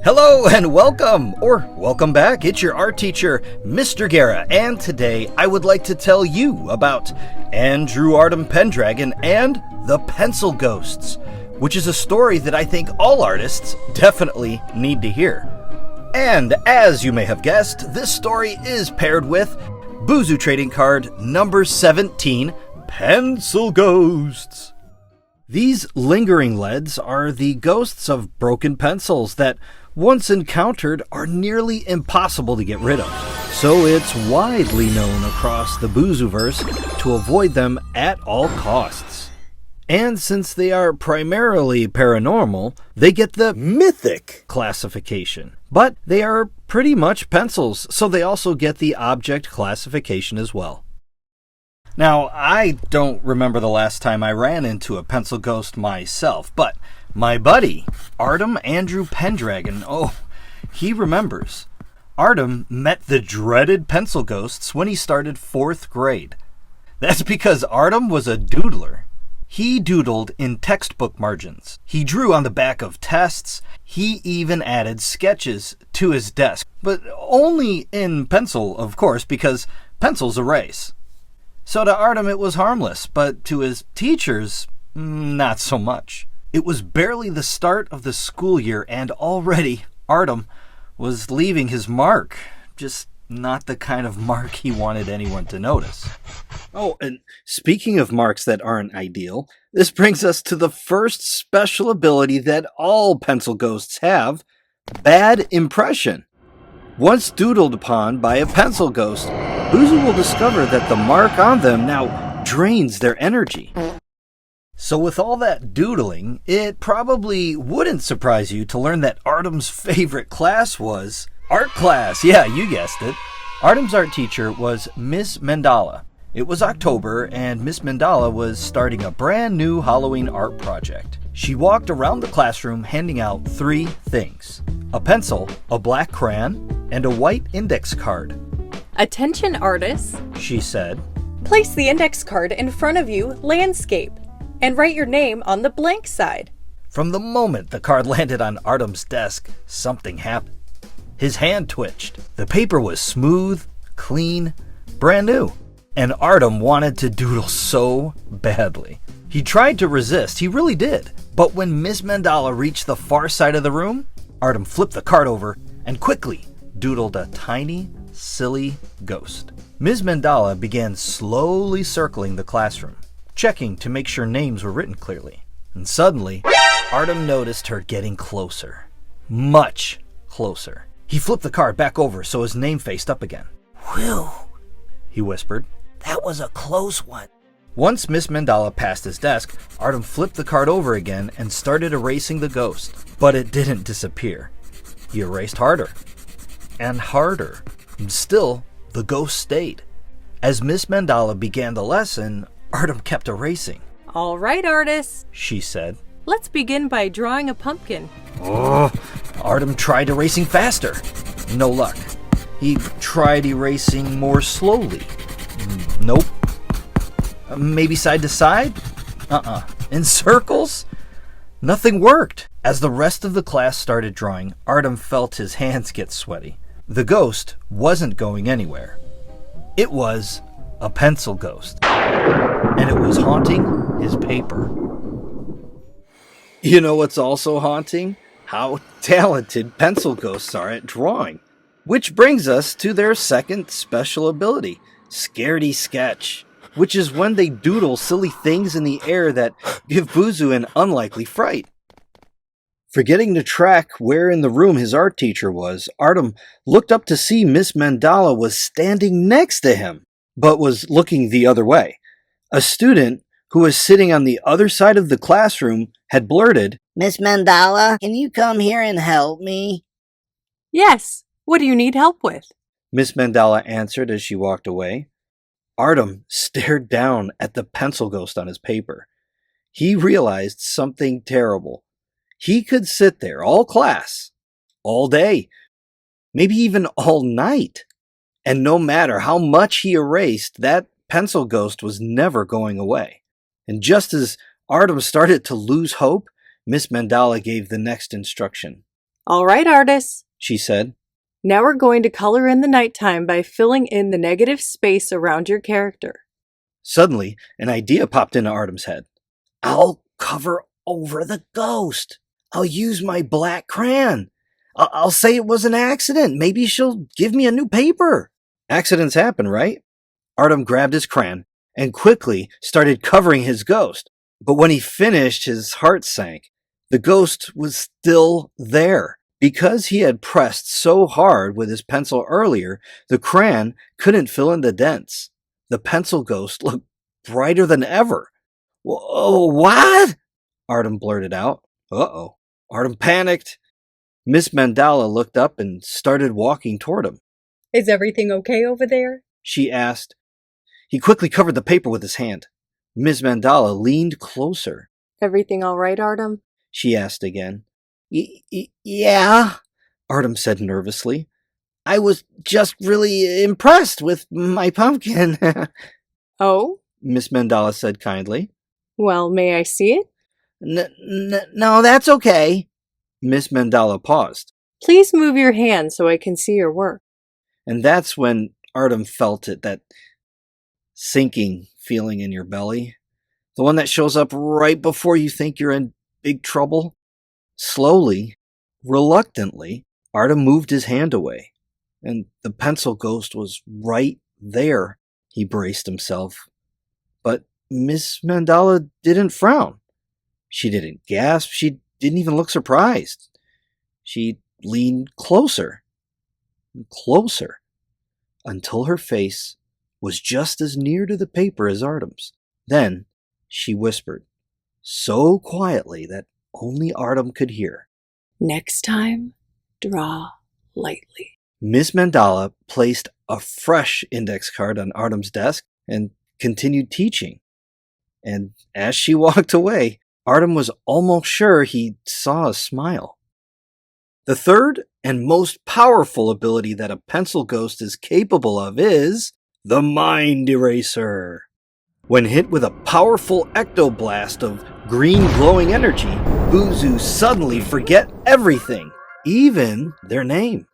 Hello and welcome back. It's your art teacher, Mr. Guera, and today I would like to tell you about Andrew Artem Pendragon and the Pencil Ghosts, which is a story that I think all artists definitely need to hear. And as you may have guessed, this story is paired with Buzu Trading Card number 17, Pencil Ghosts. These lingering leads are the ghosts of broken pencils that, once encountered, are nearly impossible to get rid of. So it's widely known across the Buzuverse to avoid them at all costs. And since they are primarily paranormal, they get the mythic classification. But they are pretty much pencils, so they also get the object classification as well. Now, I don't remember the last time I ran into a pencil ghost myself, but my buddy, Artem Andrew Pendragon, he remembers. Artem met the dreaded pencil ghosts when he started 4th grade. That's because Artem was a doodler. He doodled in textbook margins. He drew on the back of tests. He even added sketches to his desk, but only in pencil, of course, because pencils erase. So to Artem it was harmless, but to his teachers, not so much. It was barely the start of the school year, and already Artem was leaving his mark. Just not the kind of mark he wanted anyone to notice. Oh, and speaking of marks that aren't ideal, this brings us to the first special ability that all pencil ghosts have: bad impression. Once doodled upon by a pencil ghost, Buzu will discover that the mark on them now drains their energy. So with all that doodling, it probably wouldn't surprise you to learn that Artem's favorite class was art class. Yeah, you guessed it. Artem's art teacher was Miss Mandala. It was October, and Miss Mandala was starting a brand new Halloween art project. She walked around the classroom handing out 3 things: a pencil, a black crayon, and a white index card. "Attention artists," she said. "Place the index card in front of you, landscape, and write your name on the blank side." From the moment the card landed on Artem's desk, something happened. His hand twitched. The paper was smooth, clean, brand new, and Artem wanted to doodle so badly. He tried to resist, he really did, but when Miss Mandala reached the far side of the room, Artem flipped the card over and quickly doodled a tiny, silly ghost. Ms. Mandala began slowly circling the classroom, checking to make sure names were written clearly. And suddenly, Artem noticed her getting closer. Much closer. He flipped the card back over so his name faced up again. "Whew," he whispered. "That was a close one." Once Miss Mandala passed his desk, Artem flipped the card over again and started erasing the ghost. But it didn't disappear. He erased harder and harder. And still, the ghost stayed. As Miss Mandala began the lesson, Artem kept erasing. "All right, artists," she said. "let's begin by drawing a pumpkin." Artem tried erasing faster. No luck. He tried erasing more slowly. Nope. Maybe side to side? In circles? Nothing worked. As the rest of the class started drawing, Artem felt his hands get sweaty. The ghost wasn't going anywhere. It was a pencil ghost, and it was haunting his paper. You know what's also haunting? How talented pencil ghosts are at drawing. Which brings us to their second special ability, Scaredy Sketch, which is when they doodle silly things in the air that give Buzu an unlikely fright. Forgetting to track where in the room his art teacher was, Artem looked up to see Miss Mandala was standing next to him, but was looking the other way. A student who was sitting on the other side of the classroom had blurted, "Miss Mandala, can you come here and help me?" "Yes, what do you need help with?" Miss Mandala answered as she walked away. Artem stared down at the pencil ghost on his paper. He realized something terrible. He could sit there all class, all day, maybe even all night, and no matter how much he erased, that pencil ghost was never going away. And just as Artem started to lose hope, Miss Mandala gave the next instruction. All right, artists. she said. Now we're going to color in the nighttime by filling in the negative space around your character. Suddenly, an idea popped into Artem's head. I'll cover over the ghost. I'll use my black crayon. I'll say it was an accident. Maybe she'll give me a new paper. Accidents happen, right? Artem grabbed his crayon and quickly started covering his ghost. But when he finished, his heart sank. The ghost was still there. Because he had pressed so hard with his pencil earlier, the crayon couldn't fill in the dents. The pencil ghost looked brighter than ever. Whoa, what? Artem blurted out. Uh-oh. Artem panicked. Miss Mandala looked up and started walking toward him. Is everything okay over there? She asked. He quickly covered the paper with his hand. Miss Mandala leaned closer. Everything all right, Artem? She asked again. Yeah, Artem said nervously. I was just really impressed with my pumpkin. Oh? Miss Mandala said kindly. Well, may I see it? No, that's okay. Miss Mandala paused. Please move your hand so I can see your work. And that's when Artem felt it, that sinking feeling in your belly. The one that shows up right before you think you're in big trouble. Slowly, reluctantly, Artem moved his hand away, and the pencil ghost was right there. He braced himself. But Miss Mandala didn't frown. She didn't gasp. She didn't even look surprised. She leaned closer and closer until her face was just as near to the paper as Artem's. Then she whispered, so quietly that only Artem could hear. Next time, draw lightly. Miss Mandala placed a fresh index card on Artem's desk and continued teaching. And as she walked away, Artem was almost sure he saw a smile. The third and most powerful ability that a pencil ghost is capable of is the Mind Eraser. When hit with a powerful ectoblast of green glowing energy, Buzu suddenly forget everything, even their name.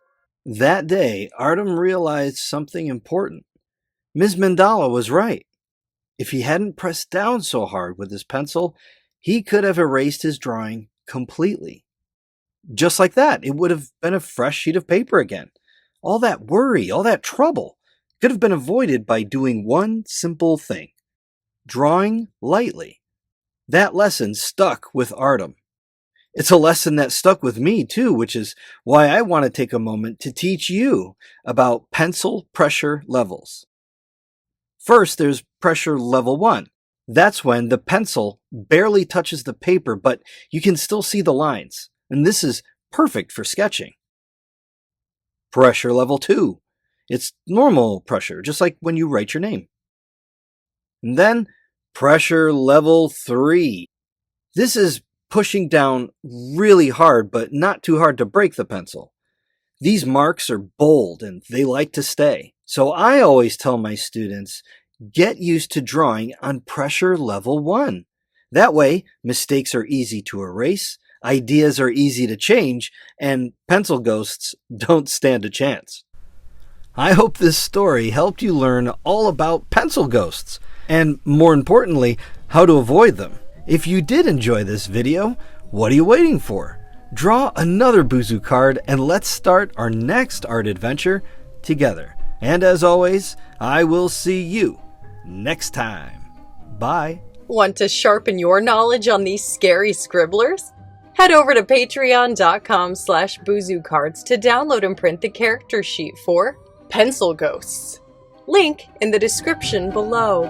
That day, Artem realized something important. Ms. Mandala was right. If he hadn't pressed down so hard with his pencil, he could have erased his drawing completely. Just like that, it would have been a fresh sheet of paper again. All that worry, all that trouble could have been avoided by doing one simple thing. Drawing lightly. That lesson stuck with Artem. It's a lesson that stuck with me too, which is why I want to take a moment to teach you about pencil pressure levels. First, there's pressure level 1. That's when the pencil barely touches the paper, but you can still see the lines. And this is perfect for sketching. Pressure level 2. It's normal pressure, just like when you write your name. And then pressure level 3. This is pushing down really hard, but not too hard to break the pencil. These marks are bold and they like to stay. So I always tell my students, get used to drawing on pressure level 1. That way, mistakes are easy to erase, ideas are easy to change, and pencil ghosts don't stand a chance. I hope this story helped you learn all about pencil ghosts, and more importantly, how to avoid them. If you did enjoy this video, what are you waiting for? Draw another Buzu card and let's start our next art adventure together. And as always, I will see you next time. Bye. Want to sharpen your knowledge on these scary scribblers? Head over to patreon.com/BuzuCards to download and print the character sheet for Pencil Ghosts. Link in the description below.